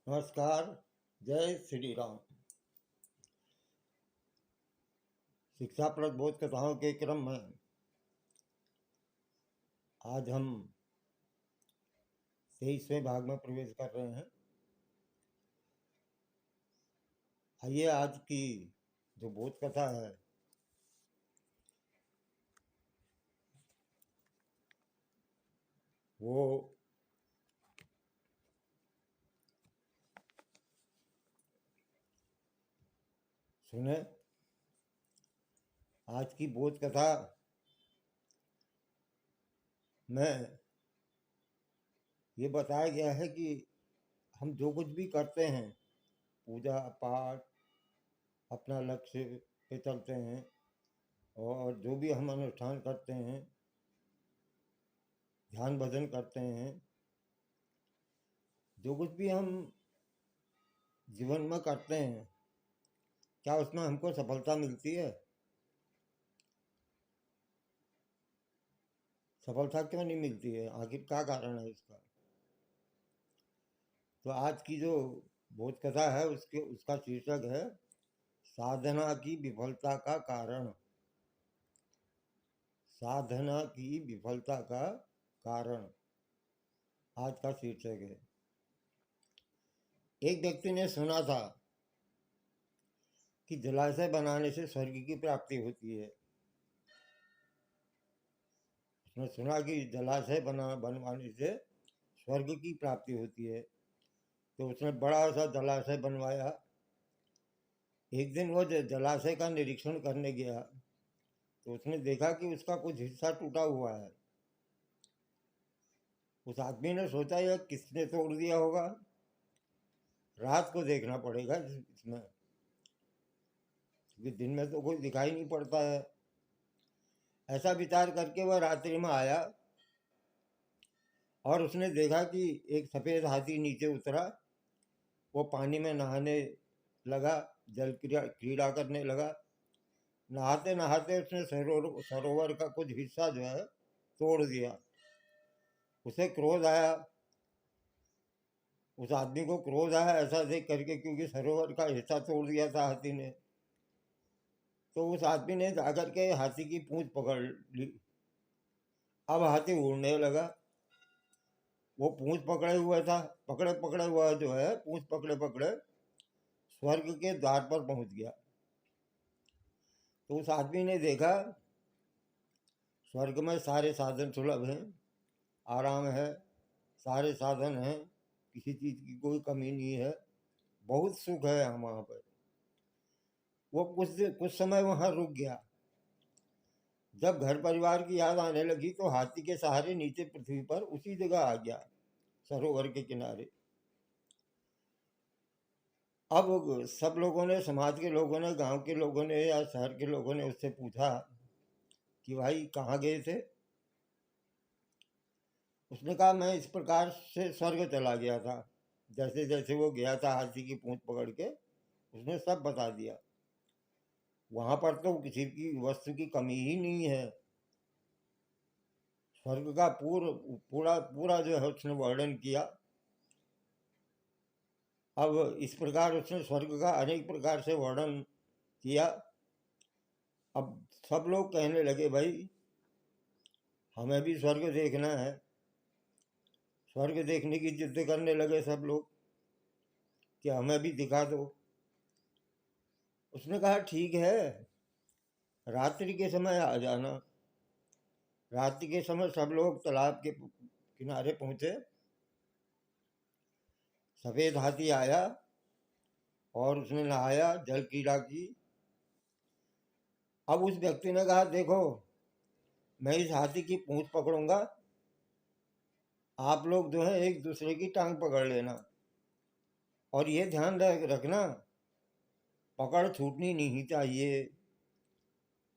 नमस्कार। जय श्री राम। शिक्षाप्रद बोध कथाओं के क्रम में आज हम 23वें भाग में प्रवेश कर रहे हैं। आइए आज की जो बोध कथा है वो सुने। आज की बोध कथा में ये बताया गया है कि हम जो कुछ भी करते हैं, पूजा पाठ, अपना लक्ष्य पे चलते हैं और जो भी हम अनुष्ठान करते हैं, ध्यान भजन करते हैं, जो कुछ भी हम जीवन में करते हैं, क्या उसमें हमको सफलता मिलती है? सफलता क्यों नहीं मिलती है? आखिर क्या कारण है इसका? तो आज की जो बोध कथा है उसका शीर्षक है साधना की विफलता का कारण। साधना की विफलता का कारण आज का शीर्षक है। एक व्यक्ति ने सुना था कि जलाशय बनाने से स्वर्ग की प्राप्ति होती है। उसने सुना कि जलाशय बनवाने से स्वर्ग की प्राप्ति होती है, तो उसने बड़ा सा जलाशय बनवाया। एक दिन वो जलाशय का निरीक्षण करने गया तो उसने देखा कि उसका कुछ हिस्सा टूटा हुआ है। उस आदमी ने सोचा यह किसने तोड़ दिया होगा, रात को देखना पड़ेगा इसमें, क्योंकि दिन में तो कोई दिखाई नहीं पड़ता है। ऐसा विचार करके वह रात्रि में आया और उसने देखा कि एक सफ़ेद हाथी नीचे उतरा। वो पानी में नहाने लगा, जल क्रीड़ा करने लगा। नहाते नहाते उसने सरोवर का कुछ हिस्सा जो है तोड़ दिया। उसे क्रोध आया, उस आदमी को क्रोध आया ऐसा देख करके, क्योंकि सरोवर का हिस्सा तोड़ दिया था हाथी ने। तो उस आदमी ने जाकर के हाथी की पूंछ पकड़ ली। अब हाथी उड़ने लगा। वो पूंछ पकड़े हुआ था, पकड़े पकड़े हुआ जो है, पूंछ पकड़े पकड़े स्वर्ग के द्वार पर पहुंच गया। तो उस आदमी ने देखा स्वर्ग में सारे साधन सुलभ हैं, आराम है, सारे साधन हैं, किसी चीज़ की कोई कमी नहीं है, बहुत सुख है वहाँ पर। वो कुछ समय वहाँ रुक गया। जब घर परिवार की याद आने लगी तो हाथी के सहारे नीचे पृथ्वी पर उसी जगह आ गया, सरोवर के किनारे। अब सब लोगों ने, समाज के लोगों ने, गांव के लोगों ने या शहर के लोगों ने उससे पूछा कि भाई कहाँ गए थे? उसने कहा मैं इस प्रकार से स्वर्ग चला गया था। जैसे जैसे वो गया था हाथी की पूंछ पकड़ के, उसने सब बता दिया। वहां पर तो किसी की वस्तु की कमी ही नहीं है। स्वर्ग का पूरा पूरा जो है उसने वर्णन किया। अब इस प्रकार उसने स्वर्ग का अनेक प्रकार से वर्णन किया। अब सब लोग कहने लगे भाई हमें भी स्वर्ग देखना है। स्वर्ग देखने की जिद करने लगे सब लोग कि हमें भी दिखा दो। उसने कहा ठीक है, रात्रि के समय आ जाना। रात्रि के समय सब लोग तालाब के किनारे पहुंचे। सफ़ेद हाथी आया और उसने नहाया, जल क्रीड़ा की। अब उस व्यक्ति ने कहा देखो मैं इस हाथी की पूंछ पकड़ूंगा, आप लोग जो है एक दूसरे की टांग पकड़ लेना, और ये ध्यान रखना पकड़ छूटनी नहीं चाहिए।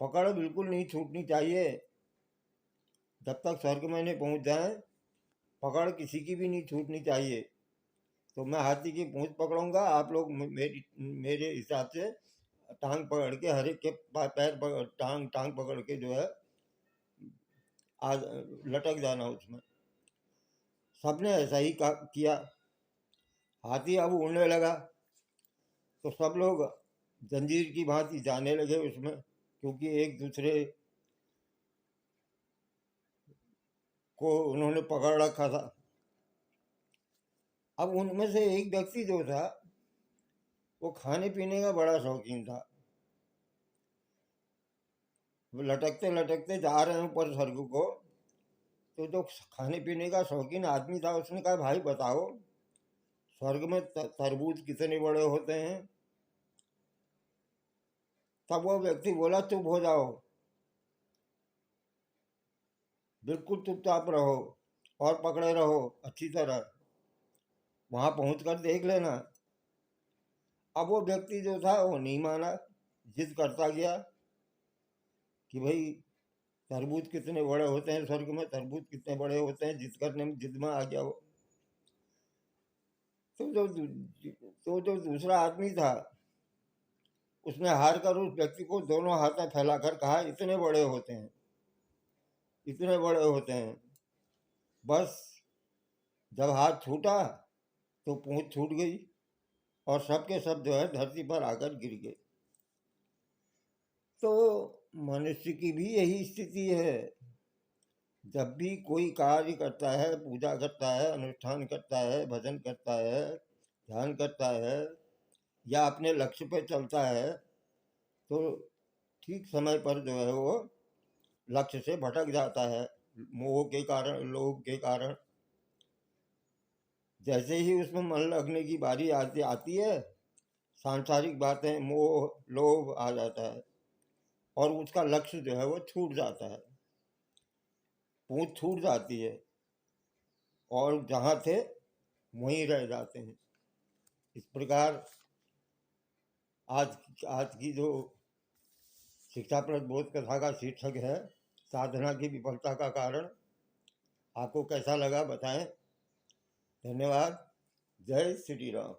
पकड़ बिल्कुल नहीं छूटनी चाहिए। जब तक स्वर्ग में नहीं पहुंच जाए पकड़ किसी की भी नहीं छूटनी चाहिए। तो मैं हाथी की पूंछ पकड़ूंगा, आप लोग मेरे हिसाब से टांग पकड़ के, हर एक के पैर पकड़, टांग पकड़ के जो है लटक जाना उसमें। सबने ऐसा ही किया। हाथी अब उड़ने लगा तो सब लोग जंजीर की भांति जाने लगे उसमें, क्योंकि एक दूसरे को उन्होंने पकड़ रखा था। अब उनमें से एक व्यक्ति जो था वो खाने पीने का बड़ा शौकीन था। वो लटकते लटकते जा रहे हैं ऊपर स्वर्ग को, तो जो खाने पीने का शौकीन आदमी था उसने कहा, भाई बताओ स्वर्ग में तरबूज कितने बड़े होते हैं? तब वो व्यक्ति बोला, चुप हो जाओ, बिल्कुल चुपचाप रहो और पकड़े रहो अच्छी तरह, वहां पहुंच कर देख लेना। अब वो व्यक्ति जो था वो नहीं माना, जिद करता गया कि भाई तरबूज कितने बड़े होते हैं, स्वर्ग में तरबूज कितने बड़े होते हैं, जिद करने में जिद में आ गया वो। तो जो दूसरा आदमी था उसने हार कर उस व्यक्ति को दोनों हाथें फैलाकर कहा, इतने बड़े होते हैं, इतने बड़े होते हैं। बस जब हाथ छूटा तो पूंछ छूट गई और सबके सब जो है धरती पर आकर गिर गए। तो मनुष्य की भी यही स्थिति है। जब भी कोई कार्य करता है, पूजा करता है, अनुष्ठान करता है, भजन करता है, ध्यान करता है, या अपने लक्ष्य पर चलता है, तो ठीक समय पर जो है वो लक्ष्य से भटक जाता है, मोह के कारण, लोभ के कारण। जैसे ही उसमें मन लगने की बारी आती है, सांसारिक बातें, मोह लोभ आ जाता है और उसका लक्ष्य जो है वो छूट जाता है, पूंछ छूट जाती है और जहाँ थे वहीं रह जाते हैं। इस प्रकार आज की जो शिक्षाप्रद बोध कथा का शीर्षक है, साधना की विफलता का कारण, आपको कैसा लगा बताएं। धन्यवाद। जय श्री राम।